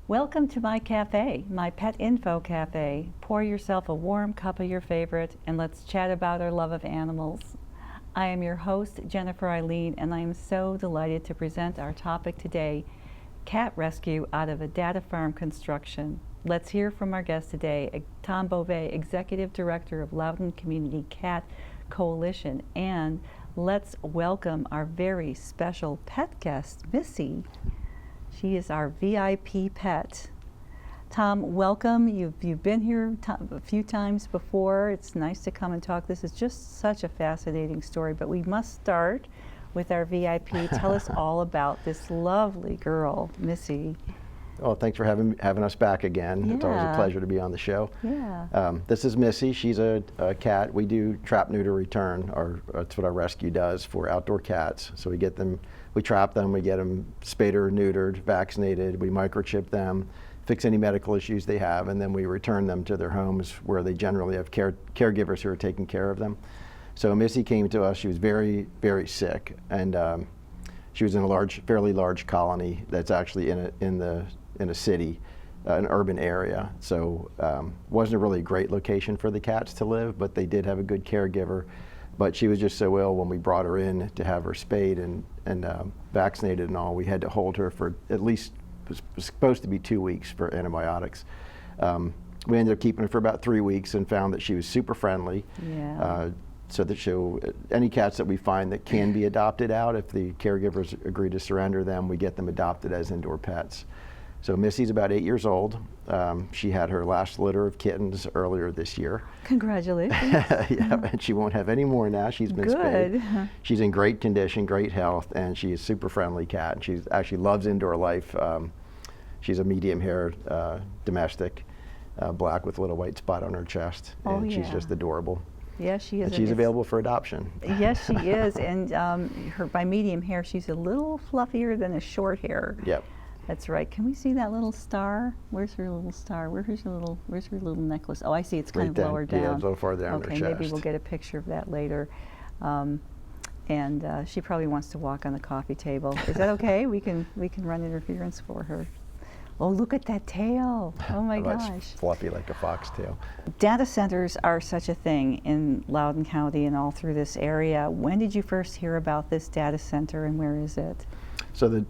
Welcome to my cafe, my pet info cafe. Pour yourself a warm cup of your favorite and let's chat about our love of animals. I am your host, Jennifer Eileen, and I am so delighted to present our topic today, cat rescue out of a data farm construction. Let's hear from our guest today, Tom Beauvais, Executive Director of Loudoun Community Cat Coalition, and let's welcome our very special pet guest, Missy. She is our VIP pet. Tom, welcome. You've been here a few times before. It's nice to come and talk. This is just such a fascinating story, but we must start with our VIP. Tell us all about this lovely girl, Missy. Oh, thanks for having us back again. Yeah. It's always a pleasure to be on the show. Yeah. This is Missy. She's a cat. We do trap, neuter, return. That's what our rescue does for outdoor cats. So we get them, we trap them, we get them spayed or neutered, vaccinated, we microchip them, fix any medical issues they have, and then we return them to their homes where they generally have caregivers who are taking care of them. So Missy came to us. She was very, very sick, and she was in a fairly large colony that's actually in a city, an urban area. So wasn't a really great location for the cats to live, but they did have a good caregiver. But she was just so ill when we brought her in to have her spayed and vaccinated and all. We had to hold her for at least, it was supposed to be 2 weeks for antibiotics. We ended up keeping her for about 3 weeks and found that she was super friendly. Yeah. So that any cats that we find that can be adopted out, if the caregivers agree to surrender them, we get them adopted as indoor pets. So Missy's about 8 years old. She had her last litter of kittens earlier this year. Congratulations. Yeah, and she won't have any more now. She's been spayed. She's in great condition, great health, and she's a super friendly cat. She actually loves indoor life. She's a medium-haired domestic, black with a little white spot on her chest, and she's just adorable. Yes, she is. And she's available for adoption. Yes, she is, and by medium hair, she's a little fluffier than a short hair. Yep. That's right. Can we see that little star? Where's her little star? Where's her little necklace? Oh, I see. It's kind of lower down. Yeah, a little farther down her chest. Okay, maybe we'll get a picture of that later. And she probably wants to walk on the coffee table. Is that okay? we can run interference for her. Oh, look at that tail. Oh my gosh. It's fluffy like a foxtail. Data centers are such a thing in Loudoun County and all through this area. When did you first hear about this data center and where is it? So the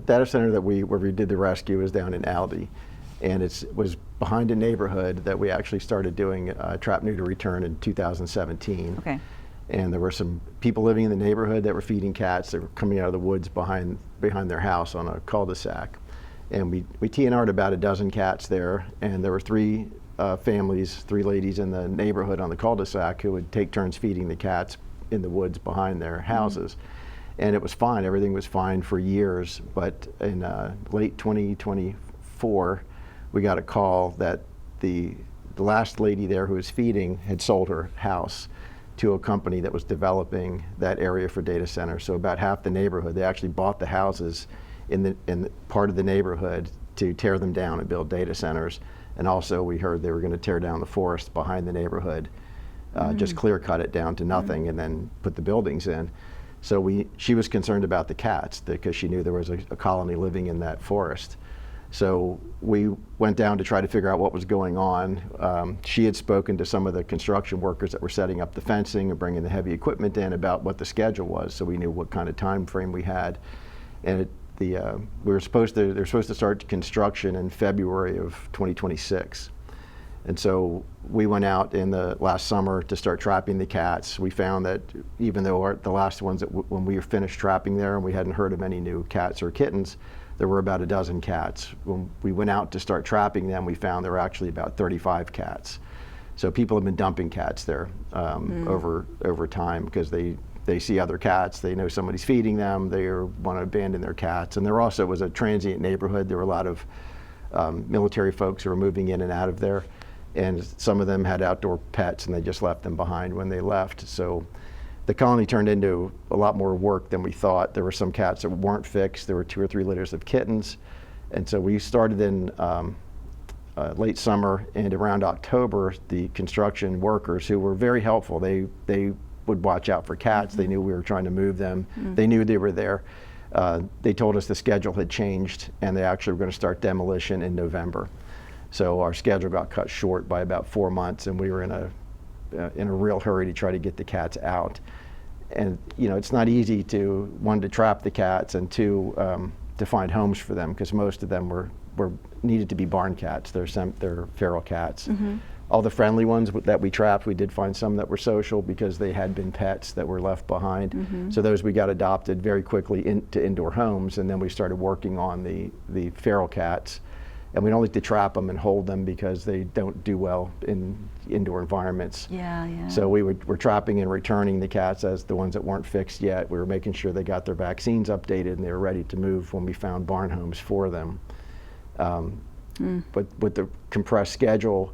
data center where we did the rescue is down in Aldie, and it was behind a neighborhood that we actually started doing trap, neuter, return in 2017. Okay. And there were some people living in the neighborhood that were feeding cats that were coming out of the woods behind their house on a cul-de-sac. And we TNR'd about a dozen cats there, and there were three ladies in the neighborhood on the cul-de-sac who would take turns feeding the cats in the woods behind their houses. Mm-hmm. And it was fine, everything was fine for years, but in late 2024, we got a call that the last lady there who was feeding had sold her house to a company that was developing that area for data centers. So about half the neighborhood, they actually bought the houses in the part of the neighborhood to tear them down and build data centers. And also we heard they were going to tear down the forest behind the neighborhood, just clear cut it down to nothing and then put the buildings in. So she was concerned about the cats because she knew there was a colony living in that forest. So we went down to try to figure out what was going on. She had spoken to some of the construction workers that were setting up the fencing and bringing the heavy equipment in about what the schedule was, so we knew what kind of time frame we had. And they're supposed to start construction in February of 2026. And so we went out in the last summer to start trapping the cats. We found that even though the last ones, when we were finished trapping there and we hadn't heard of any new cats or kittens, there were about a dozen cats. When we went out to start trapping them, we found there were actually about 35 cats. So people have been dumping cats there over time because they see other cats, they know somebody's feeding them, they want to abandon their cats. And there also was a transient neighborhood. There were a lot of military folks who were moving in and out of there. And some of them had outdoor pets and they just left them behind when they left. So the colony turned into a lot more work than we thought. There were some cats that weren't fixed. There were 2 or 3 litters of kittens. And so we started in late summer, and around October, the construction workers, who were very helpful, they would watch out for cats. They knew we were trying to move them. They knew they were there. They told us the schedule had changed, and they actually were going to start demolition in November. So our schedule got cut short by about 4 months, and we were in a real hurry to try to get the cats out. And it's not easy to, one, to trap the cats, and two, to find homes for them, because most of them were needed to be barn cats. They're feral cats. Mm-hmm. All the friendly ones that we trapped, we did find some that were social because they had been pets that were left behind. Mm-hmm. So those we got adopted very quickly into indoor homes, and then we started working on the feral cats. And we don't like to trap them and hold them because they don't do well in indoor environments. Yeah, yeah. So we're trapping and returning the cats as the ones that weren't fixed yet. We were making sure they got their vaccines updated and they were ready to move when we found barn homes for them. But with the compressed schedule,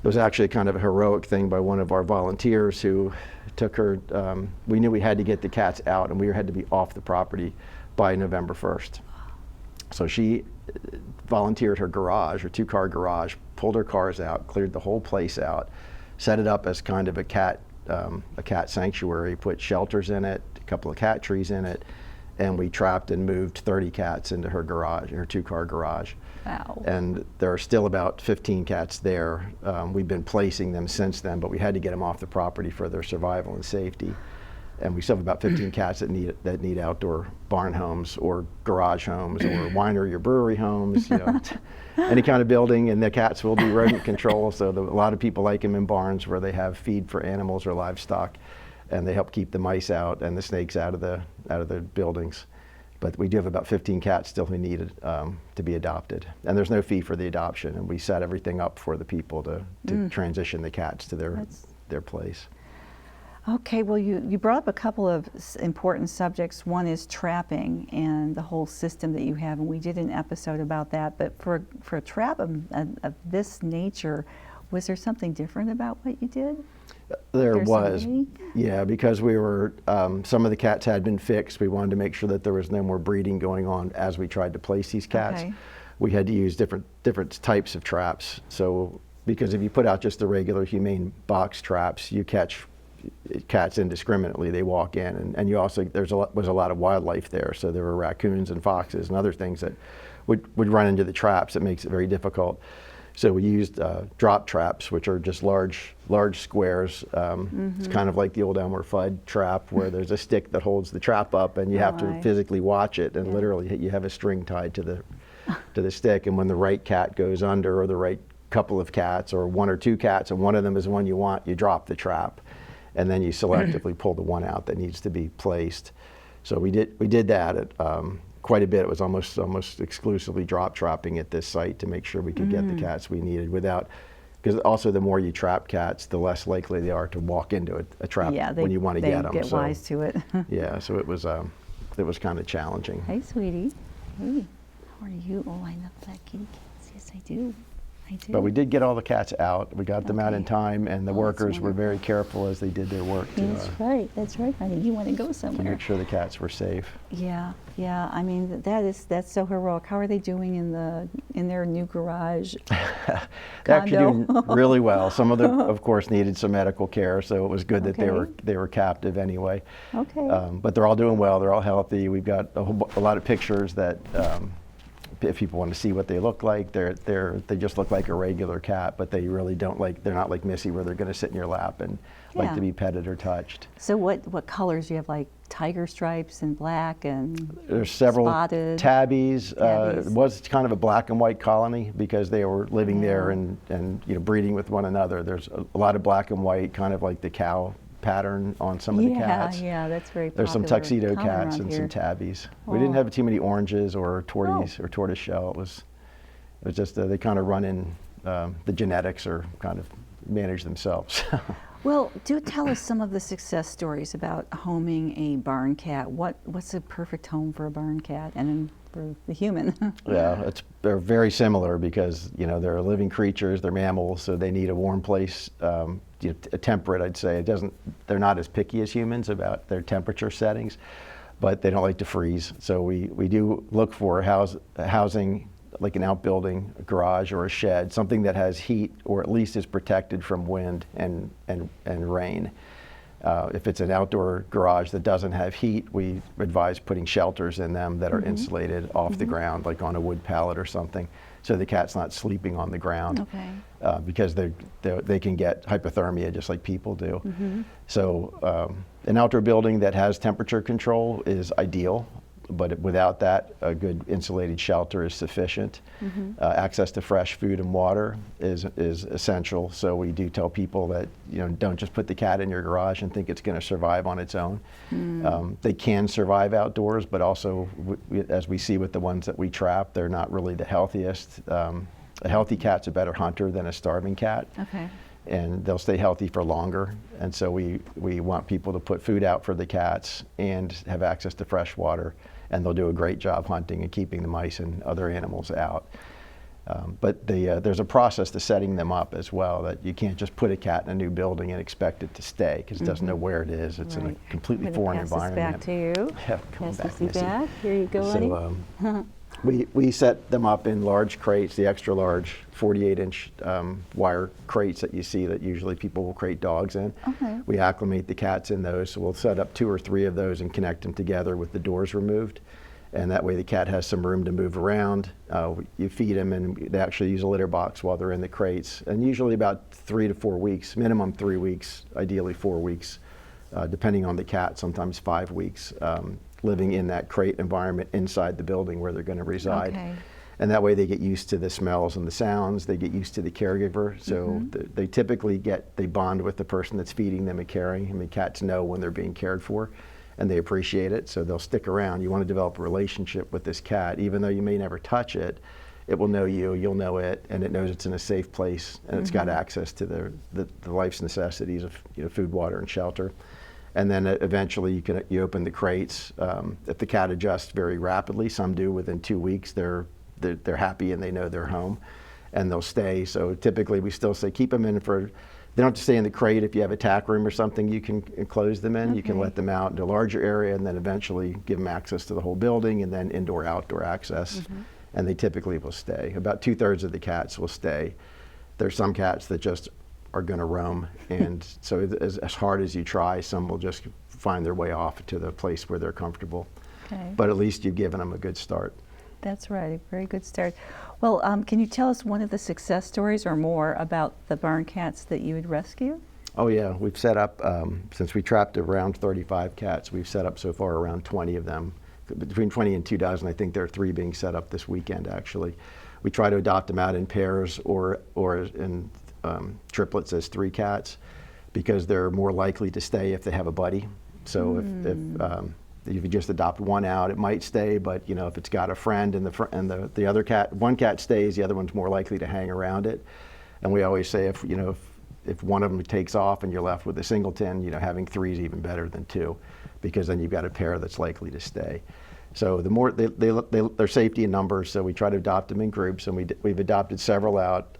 it was actually kind of a heroic thing by one of our volunteers who took her, we knew we had to get the cats out, and we had to be off the property by November 1st. So she volunteered her garage, her 2-car garage, pulled her cars out, cleared the whole place out, set it up as kind of a cat sanctuary, put shelters in it, a couple of cat trees in it, and we trapped and moved 30 cats into her garage, her 2-car garage. Wow. And there are still about 15 cats there. We've been placing them since then, but we had to get them off the property for their survival and safety. And we still have about 15 cats that need outdoor barn homes or garage homes or winery or brewery homes, any kind of building. And the cats will do rodent control, so a lot of people like them in barns where they have feed for animals or livestock, and they help keep the mice out and the snakes out of the buildings. But we do have about 15 cats still who need to be adopted, and there's no fee for the adoption. And we set everything up for the people to transition the cats to their place. Okay, well, you brought up a couple of important subjects. One is trapping and the whole system that you have, and we did an episode about that. But for a trap of this nature, was there something different about what you did? There was, yeah, because we were, some of the cats had been fixed. We wanted to make sure that there was no more breeding going on as we tried to place these cats. Okay. We had to use different types of traps. So, because if you put out just the regular humane box traps, you catch cats indiscriminately. They walk in, and you also, was a lot of wildlife there. So there were raccoons and foxes and other things that would run into the traps. It makes it very difficult. So we used drop traps, which are just large squares. It's kind of like the old Elmer Fudd trap, where there's a stick that holds the trap up, and you have to physically watch it, and literally you have a string tied to the stick. And when the right cat goes under, or the right couple of cats, or 1 or 2 cats, and one of them is the one you want, you drop the trap, and then you selectively pull the one out that needs to be placed. So we did that at quite a bit. It was almost exclusively drop trapping at this site to make sure we could get the cats we needed without, because also the more you trap cats, the less likely they are to walk into a trap when you want to get them. They get wise to it. Yeah, so it was kind of challenging. Hey, sweetie. Hey, how are you? Oh, I love black kitty cats. Yes, I do. But we did get all the cats out. We got them out in time, and the workers were very careful as they did their work. That's right, honey. You want to go somewhere. To make sure the cats were safe. Yeah. I mean, that's so heroic. How are they doing in their new garage? They're actually doing really well. Some of them, of course, needed some medical care, so it was good that they were captive anyway. Okay. But they're all doing well. They're all healthy. We've got a lot of pictures that. If people want to see what they look like, they just look like a regular cat, but they really don't they're not like Missy, where they're going to sit in your lap and like to be petted or touched. So what colors do you have, like tiger stripes and black and there's several spotted? tabbies. It was kind of a black and white colony because they were living there and breeding with one another. There's a lot of black and white, kind of like the cow pattern on some of the cats. Yeah, that's very popular. There's some tuxedo cats and some tabbies. We didn't have too many oranges or torties or tortoiseshell. It was just they kind of run in the genetics, or kind of manage themselves. Well, do tell us some of the success stories about homing a barn cat. What's a perfect home for a barn cat and for the human? Yeah, they're very similar because they're living creatures, they're mammals, so they need a warm place. Temperate, I'd say. They're not as picky as humans about their temperature settings, but they don't like to freeze. So we do look for housing, like an outbuilding, a garage, or a shed, something that has heat, or at least is protected from wind and rain. If it's an outdoor garage that doesn't have heat, we advise putting shelters in them that are insulated off the ground, like on a wood pallet or something, so the cat's not sleeping on the ground. Okay. Because they can get hypothermia just like people do. So an outdoor building that has temperature control is ideal, but without that, a good insulated shelter is sufficient. Access to fresh food and water is essential. So we do tell people that, you know, don't just put the cat in your garage and think it's going to survive on its own. They can survive outdoors, but also, as we see with the ones that we trap, they're not really the healthiest. A healthy cat's a better hunter than a starving cat. Okay. And they'll stay healthy for longer. And so we want people to put food out for the cats and have access to fresh water, and they'll do a great job hunting and keeping the mice and other animals out. But there's a process to setting them up as well, that you can't just put a cat in a new building and expect it to stay, because it doesn't know where it is. It's in a completely foreign environment. Back to you. Yeah, come Pass back, this Missy. back. Here you go, Aldie. We set them up in large crates, the extra large 48-inch wire crates that you see that usually people will crate dogs in. Okay. We acclimate the cats in those, so we'll set up 2 or 3 of those and connect them together with the doors removed. And that way the cat has some room to move around. You feed them, and they actually use a litter box while they're in the crates. And usually about 3 to 4 weeks, minimum 3 weeks, ideally 4 weeks, depending on the cat, sometimes 5 weeks, living in that crate environment inside the building where they're going to reside. Okay. And that way they get used to the smells and the sounds, they get used to the caregiver. So they typically they bond with the person that's feeding them and caring. I mean, cats know when they're being cared for, and they appreciate it, so they'll stick around. You want to develop a relationship with this cat. Even though you may never touch it, it will know you, you'll know it, and it knows it's in a safe place, and it's got access to the life's necessities of, you know, food, water, and shelter. And then eventually you open the crates. If the cat adjusts very rapidly, some do within 2 weeks, they're happy and they know they're home, and they'll stay. So typically we still say keep them in for, they don't have to stay in the crate. If you have a tack room or something, you can enclose them in. You can let them out into a larger area, and then eventually give them access to the whole building, and then indoor, outdoor access. And they typically will stay. About 2/3 of the cats will stay. There's some cats that just are going to roam, and so as hard as you try, some will just find their way off to the place where they're comfortable. Okay. But at least you've given them a good start. That's right, a very good start. Well, can you tell us one of the success stories or more about the barn cats that you would rescue? Oh yeah, we've set up, since we trapped around 35 cats, we've set up so far around 20 of them. Between 20 and 2 dozen, I think there are 3 being set up this weekend actually. We try to adopt them out in pairs or in triplets as 3 cats, because they're more likely to stay if they have a buddy. So if you just adopt one out, it might stay, but you know, if it's got a friend and the other cat, one cat stays, the other one's more likely to hang around it. And we always say, if one of them takes off and you're left with a singleton, you know, having 3 is even better than 2, because then you've got a pair that's likely to stay. So the more they're safety in numbers, so we try to adopt them in groups, and we've adopted several out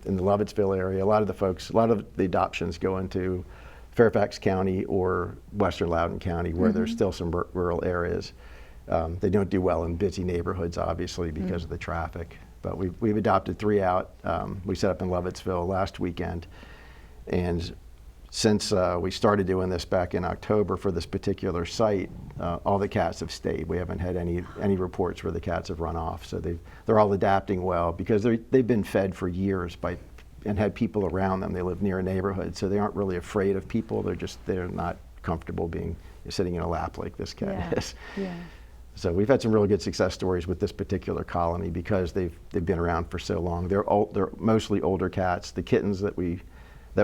in the Lovettsville area. A lot of the adoptions go into Fairfax County or Western Loudoun County, where there's still some rural areas. They don't do well in busy neighborhoods, obviously, because of the traffic. But we've adopted 3 out. We set up in Lovettsville last weekend, and since we started doing this back in October for this particular site, all the cats have stayed. We haven't had any reports where the cats have run off. So they're all adapting well, because they've been fed for years and had people around them. They live near a neighborhood, so they aren't really afraid of people. They're not comfortable being sitting in a lap like this cat is. Yeah. So we've had some really good success stories with this particular colony, because they've been around for so long. They're mostly older cats. The kittens that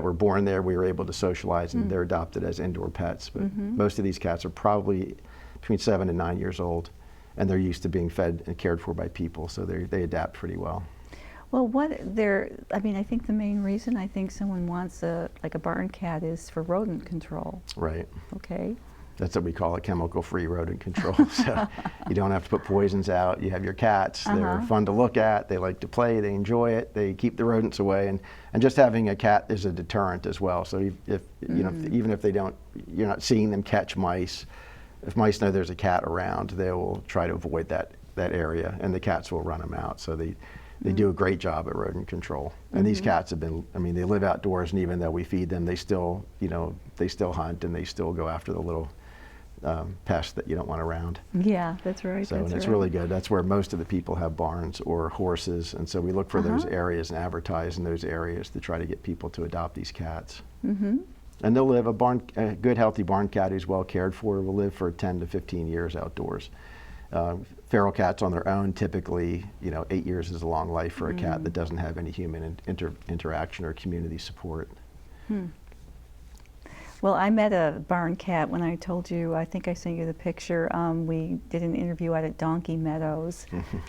were born there, we were able to socialize, and they're adopted as indoor pets. But most of these cats are probably between 7 and 9 years old, and they're used to being fed and cared for by people, so they adapt pretty well. Well, I think the main reason I think someone wants a barn cat is for rodent control. Right. Okay. That's what we call it, chemical-free rodent control. So you don't have to put poisons out. You have your cats. They're fun to look at. They like to play. They enjoy it. They keep the rodents away. And just having a cat is a deterrent as well. So even if you're not seeing them catch mice, if mice know there's a cat around, they will try to avoid that area, and the cats will run them out. So They do a great job at rodent control. And these cats have been, I mean, they live outdoors, and even though we feed them, they still, they still hunt, and they still go after the little pests that you don't want around. Yeah, that's right. So, that's and it's right. really good. That's where most of the people have barns or horses, and so we look for those areas and advertise in those areas to try to get people to adopt these cats. And they'll live, a good, healthy barn cat who's well cared for will live for 10 to 15 years outdoors. Feral cats on their own, typically, 8 years is a long life for a cat that doesn't have any human interaction or community support. Well, I met a barn cat when I told you, I think I sent you the picture. We did an interview out at Donkey Meadows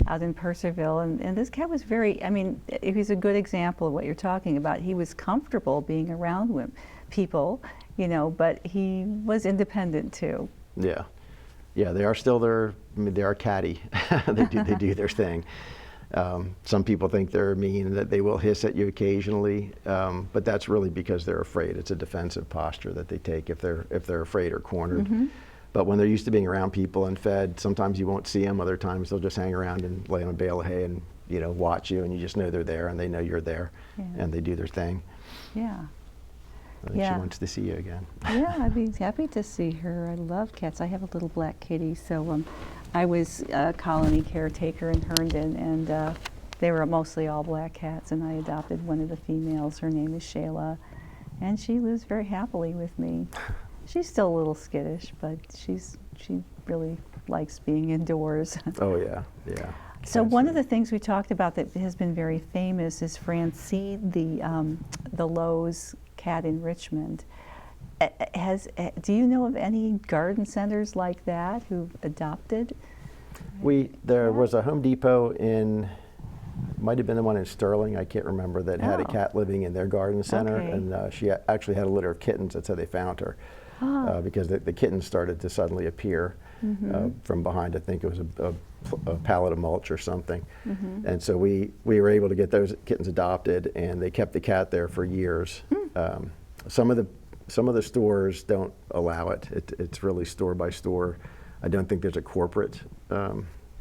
out in Purcellville, and this cat was very, I mean, he's a good example of what you're talking about. He was comfortable being around people, but he was independent too. Yeah. Yeah, they are still there. I mean, they are catty. they do their thing. Some people think they're mean, that they will hiss at you occasionally, but that's really because they're afraid. It's a defensive posture that they take if they're afraid or cornered. But when they're used to being around people and fed, sometimes you won't see them. Other times they'll just hang around and lay on a bale of hay and watch you, and you just know they're there, and they know you're there, and they do their thing. Yeah. I think she wants to see you again. Yeah, I'd be happy to see her. I love cats. I have a little black kitty, so I was a colony caretaker in Herndon, and they were mostly all black cats, and I adopted one of the females. Her name is Shayla, and she lives very happily with me. She's still a little skittish, but she really likes being indoors. Oh yeah, yeah. So one of the things we talked about that has been very famous is Francine, the Lowe's cat in Richmond. Do you know of any garden centers like that who've adopted? There was a Home Depot might have been the one in Sterling, I can't remember, that had a cat living in their garden center, and she actually had a litter of kittens. That's how they found her, because the kittens started to suddenly appear from behind. I think it was a pallet of mulch or something, and so we were able to get those kittens adopted, and they kept the cat there for years. Some of the stores don't allow it. It's really store by store. I don't think there's a corporate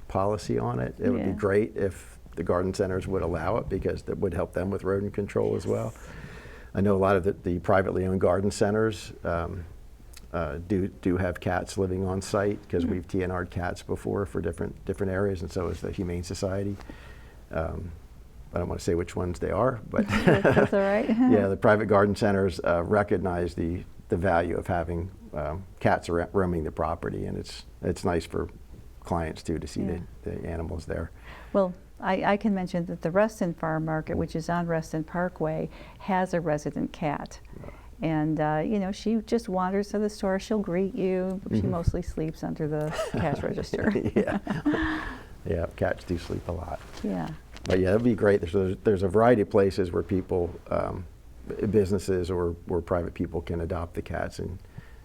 policy on it. It would be great if the garden centers would allow it, because that would help them with rodent control as well. I know a lot of the privately owned garden centers do have cats living on site, because we've TNR'd cats before for different areas, and so is the Humane Society. I don't want to say which ones they are, but That's all right. yeah, the private garden centers recognize the value of having cats roaming the property, and it's nice for clients too to see the animals there. Well, I can mention that the Reston Farm Market, which is on Reston Parkway, has a resident cat. And she just wanders to the store. She'll greet you. She mostly sleeps under the cash register. Yeah, cats do sleep a lot. Yeah. But yeah, it'd be great. There's a variety of places where people, businesses or where private people can adopt the cats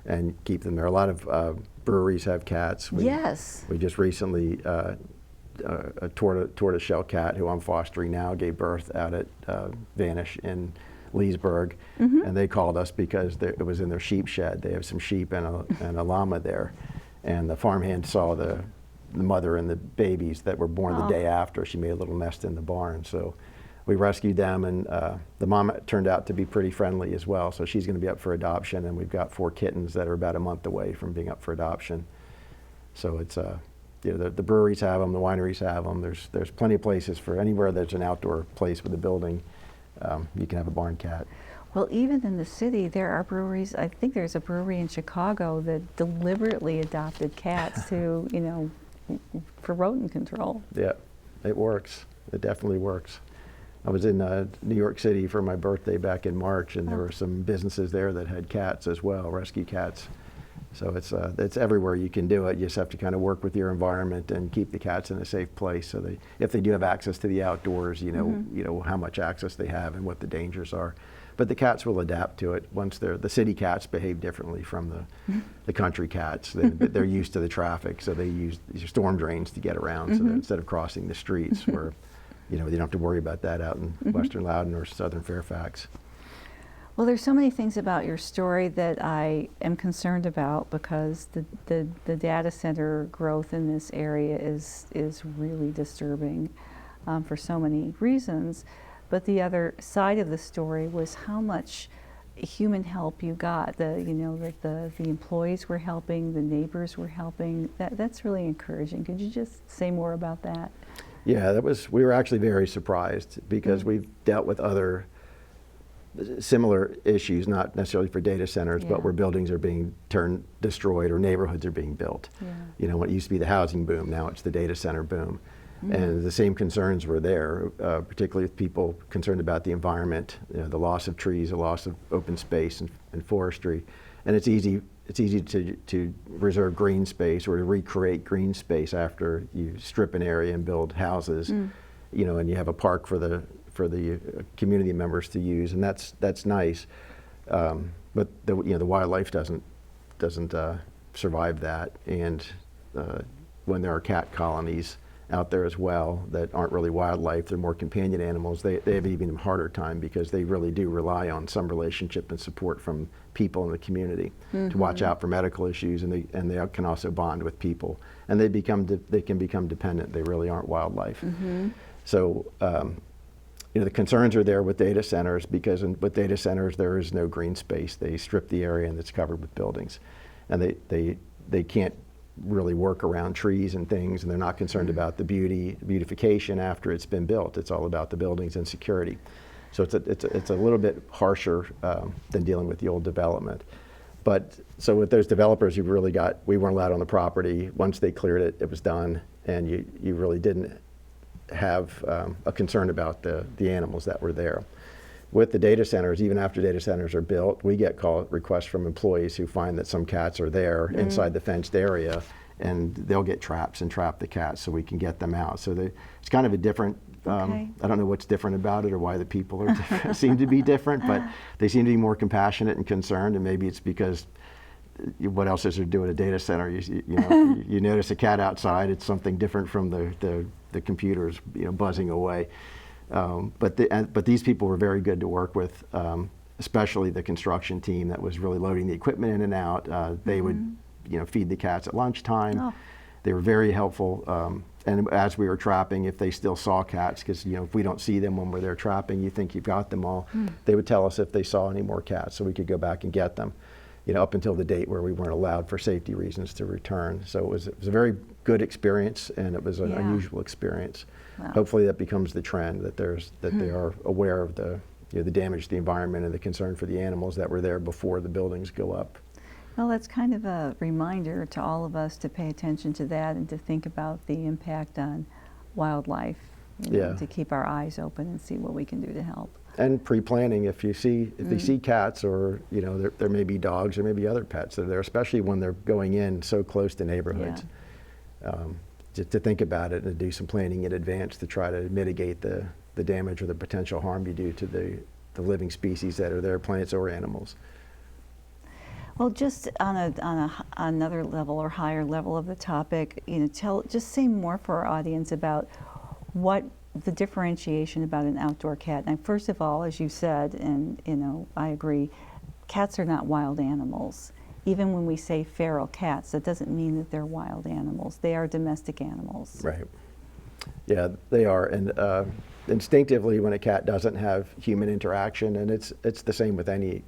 and keep them there. A lot of breweries have cats. Yes. We just recently, a tortoiseshell cat who I'm fostering now gave birth out at Vanish in Leesburg, and they called us because it was in their sheep shed. They have some sheep and a llama there, and the farmhand saw the mother and the babies that were born the day after. She made a little nest in the barn, so we rescued them, and the mom turned out to be pretty friendly as well, so she's going to be up for adoption, and we've got 4 kittens that are about a month away from being up for adoption. So it's the breweries have them, the wineries have them. There's plenty of places for anywhere there's an outdoor place with a building. You can have a barn cat. Well, even in the city, there are breweries. I think there's a brewery in Chicago that deliberately adopted cats to, for rodent control. Yeah, it works. It definitely works. I was in New York City for my birthday back in March, and there were some businesses there that had cats as well, rescue cats. So it's everywhere you can do it. You just have to kind of work with your environment and keep the cats in a safe place. So if they do have access to the outdoors, you know how much access they have and what the dangers are. But the cats will adapt to it. Once the city cats behave differently from the country cats. They're used to the traffic, so they use these storm drains to get around. So that instead of crossing the streets, where they don't have to worry about that out in Western Loudoun or Southern Fairfax. Well, there's so many things about your story that I am concerned about, because the data center growth in this area is really disturbing. for so many reasons. But the other side of the story was how much human help you got. The employees were helping, the neighbors were helping. That's really encouraging. Could you just say more about that? Yeah, we were actually very surprised because we've dealt with other similar issues, not necessarily for data centers, but where buildings are being destroyed or neighborhoods are being built. Yeah. When it used to be the housing boom, now it's the data center boom. And the same concerns were there, particularly with people concerned about the environment, the loss of trees, the loss of open space and forestry. And it's easy to reserve green space or to recreate green space after you strip an area and build houses, and you have a park for the community members to use, and that's nice. But the wildlife doesn't survive that, and when there are cat colonies out there as well that aren't really wildlife, they're more companion animals, they have an even harder time because they really do rely on some relationship and support from people in the community to watch out for medical issues, and they can also bond with people, and they can become dependent. They really aren't wildlife. So the concerns are there with data centers because with data centers there is no green space. They strip the area and it's covered with buildings, and they can't really work around trees and things, and they're not concerned about the beautification after it's been built. It's all about the buildings and security. So it's a little bit harsher than dealing with the old development. But so with those developers, we weren't allowed on the property. Once they cleared it, it was done, and you really didn't have a concern about the animals that were there. With the data centers, even after data centers are built, we get requests from employees who find that some cats are there inside the fenced area, and they'll get traps and trap the cats so we can get them out. So it's kind of a different, I don't know what's different about it or why the people are seem to be different, but they seem to be more compassionate and concerned, and maybe it's because what else is there to do at a data center? You notice a cat outside, it's something different from the computers buzzing away. But these people were very good to work with, especially the construction team that was really loading the equipment in and out. They would feed the cats at lunchtime. They were very helpful. And as we were trapping, if they still saw cats, because if we don't see them when we're there trapping, you think you've got them all, they would tell us if they saw any more cats so we could go back and get them, up until the date where we weren't allowed for safety reasons to return. So it was a very good experience, and it was an unusual experience. Wow. Hopefully that becomes the trend, that they are aware of the damage to the environment and the concern for the animals that were there before the buildings go up. Well, that's kind of a reminder to all of us to pay attention to that and to think about the impact on wildlife, to keep our eyes open and see what we can do to help. And pre-planning, if you see cats, or there may be dogs, there may be other pets that are there, especially when they're going in so close to neighborhoods. To think about it and to do some planning in advance to try to mitigate the damage or the potential harm you do to the living species that are there, plants or animals. Well, just on another level or higher level of the topic, just say more for our audience about what the differentiation about an outdoor cat. Now, first of all, as you said, and I agree, cats are not wild animals. Even when we say feral cats, that doesn't mean that they're wild animals. They are domestic animals. Right. Yeah, they are. And instinctively, when a cat doesn't have human interaction, and it's the same with any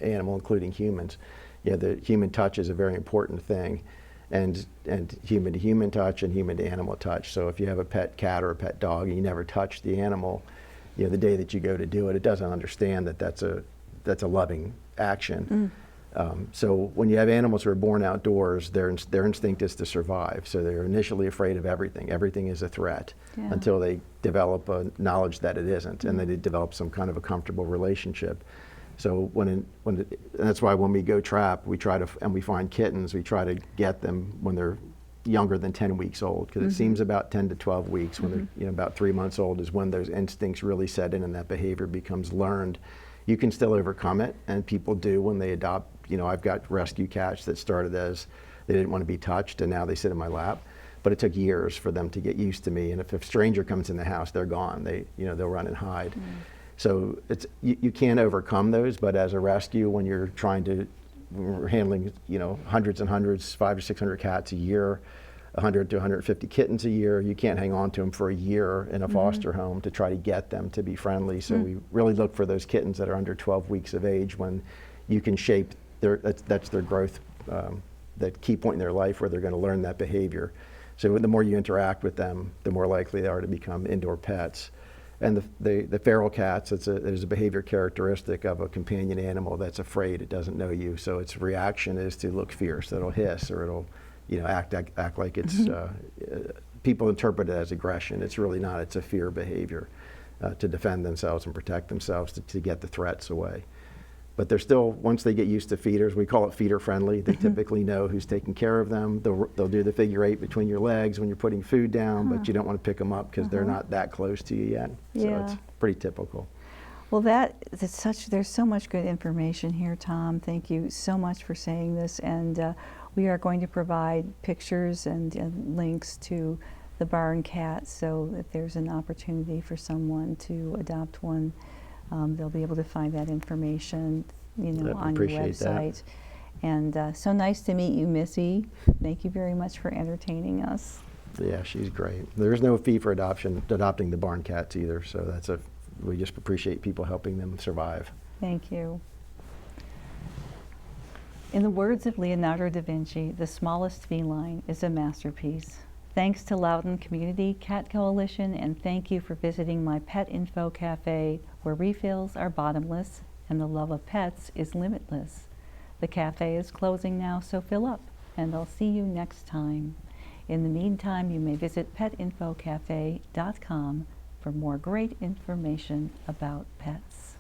animal, including humans, the human touch is a very important thing, and human to human touch and human to animal touch. So if you have a pet cat or a pet dog and you never touch the animal, the day that you go to do it, it doesn't understand that that's a loving action. So when you have animals who are born outdoors, their instinct is to survive. So they're initially afraid of everything. Everything is a threat until they develop a knowledge that it isn't, and then they develop some kind of a comfortable relationship. So and that's why when we go trap, we find kittens, we try to get them when they're younger than 10 weeks old, because it seems about 10 to 12 weeks when they're about 3 months old is when those instincts really set in and that behavior becomes learned. You can still overcome it, and people do when they adopt. I've got rescue cats that started as they didn't want to be touched, and now they sit in my lap. But it took years for them to get used to me, and if a stranger comes in the house, they're gone. They'll run and hide. So you can overcome those, but as a rescue, when we're handling hundreds and hundreds, 500 to 600 cats a year, 100 to 150 kittens a year. You can't hang on to them for a year in a foster home to try to get them to be friendly. So we really look for those kittens that are under 12 weeks of age when you can shape that's their growth, that key point in their life where they're going to learn that behavior. So the more you interact with them, the more likely they are to become indoor pets. And the feral cats, there's a behavior characteristic of a companion animal that's afraid. It doesn't know you, so its reaction is to look fierce. It'll hiss, or it'll, act like it's. People interpret it as aggression. It's really not. It's a fear behavior to defend themselves and protect themselves to get the threats away. But they're still, once they get used to feeders, we call it feeder friendly. They typically know who's taking care of them. They'll do the figure 8 between your legs when you're putting food down, but you don't want to pick them up because they're not that close to you yet. So it's pretty typical. Well, there's so much good information here, Tom. Thank you so much for saying this. And we are going to provide pictures and links to the barn cat, so if there's an opportunity for someone to adopt one, they'll be able to find that information, on your website. And so nice to meet you, Missy. Thank you very much for entertaining us. Yeah, she's great. There's no fee for adopting the barn cats either, so we just appreciate people helping them survive. Thank you. In the words of Leonardo da Vinci, the smallest feline is a masterpiece. Thanks to Loudoun Community Cat Coalition, and thank you for visiting my Pet Info Cafe, where refills are bottomless and the love of pets is limitless. The cafe is closing now, so fill up, and I'll see you next time. In the meantime, you may visit petinfocafe.com for more great information about pets.